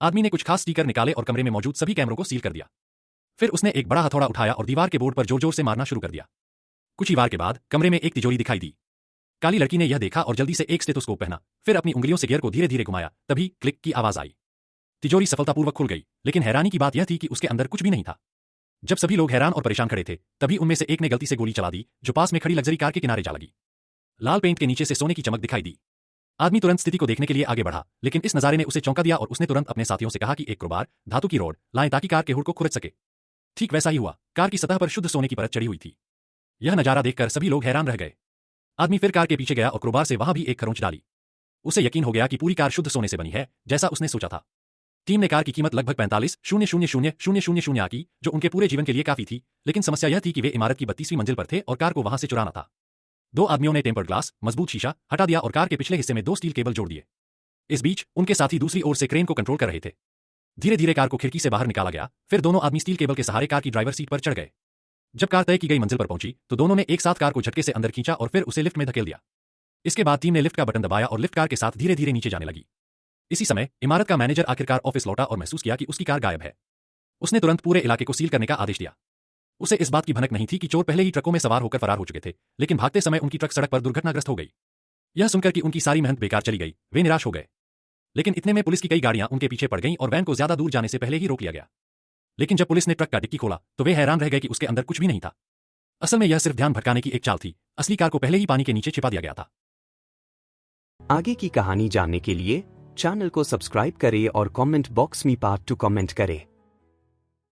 आदमी ने कुछ खास स्टीकर निकाले और कमरे में मौजूद सभी कैमरों को सील कर दिया। फिर उसने एक बड़ा हथौड़ा उठाया और दीवार के बोर्ड पर जोर जोर से मारना शुरू कर दिया। कुछ ही वार के बाद कमरे में एक तिजोरी दिखाई दी। काली लड़की ने यह देखा और जल्दी से एक स्टेथोस्कोप पहना, फिर अपनी उंगलियों से गियर को धीरे धीरे घुमाया। तभी क्लिक की आवाज आई। तिजोरी सफलतापूर्वक खुल गई, लेकिन हैरानी की बात यह थी कि उसके अंदर कुछ भी नहीं था। जब सभी लोग हैरान और परेशान खड़े थे, तभी उनमें से एक ने गलती से गोली चला दी, जो पास में खड़ी लग्जरी कार के किनारे जा लगी। लाल पेंट के नीचे से सोने की चमक दिखाई दी। आदमी तुरंत स्थिति को देखने के लिए आगे बढ़ा, लेकिन इस नजारे ने उसे चौंका दिया और उसने तुरंत अपने साथियों से कहा कि एक क्रोबार, धातु की रॉड लाएं ताकि कार के हुड को खुरच सके। ठीक वैसा ही हुआ। कार की सतह पर शुद्ध सोने की परत चढ़ी हुई थी। यह नजारा देखकर सभी लोग हैरान रह गए। आदमी फिर कार के पीछे गया और क्रोबार से वहां भी एक खरोंच डाली। उसे यकीन हो गया कि पूरी कार शुद्ध सोने से बनी है, जैसा उसने सोचा था। टीम ने कार की कीमत लगभग 45,000,000 आकी, जो उनके पूरे जीवन के लिए काफी थी, लेकिन समस्या यह थी कि वे इमारत की 32वीं मंजिल पर थे और कार को वहां से चुराना था। दो आदमियों ने टेम्पर्ड ग्लास, मजबूत शीशा, हटा दिया और कार के पिछले हिस्से में 2 स्टील केबल जोड़ दिए। इस बीच उनके साथी दूसरी ओर से क्रेन को कंट्रोल कर रहे थे। धीरे धीरे कार को खिड़की से बाहर निकाला गया, फिर दोनों आदमी स्टील केबल के सहारे कार की ड्राइवर सीट पर चढ़ गए। जब कार तय की गई मंजिल पर पहुंची, तो दोनों ने एक साथ कार को झटके से अंदर खींचा और फिर उसे लिफ्ट में धकेल दिया। इसके बाद टीम ने लिफ्ट का बटन दबाया और लिफ्ट कार के साथ धीरे धीरे नीचे जाने लगी। इसी समय इमारत का मैनेजर आखिरकार ऑफिस लौटा और महसूस किया कि उसकी कार गायब है। उसने तुरंत पूरे इलाके को सील करने का आदेश दिया। उसे इस बात की भनक नहीं थी कि चोर पहले ही ट्रकों में सवार होकर फरार हो चुके थे, लेकिन भागते समय उनकी ट्रक सड़क पर दुर्घटनाग्रस्त हो गई। यह सुनकर कि उनकी सारी मेहनत बेकार चली गई, वे निराश हो गए। लेकिन इतने में पुलिस की कई गाड़ियां उनके पीछे पड़ गईं और वैन को ज्यादा दूर जाने से पहले ही रोक लिया गया। लेकिन जब पुलिस ने ट्रक का डिक्की खोला, तो वे हैरान रह गए कि उसके अंदर कुछ भी नहीं था। असल में यह सिर्फ ध्यान भटकाने की एक चाल थी। असली कार को पहले ही पानी के नीचे छिपा दिया गया था। आगे की कहानी जानने के लिए चैनल को सब्सक्राइब करें और कमेंट बॉक्स में पार्ट 2 कमेंट करें।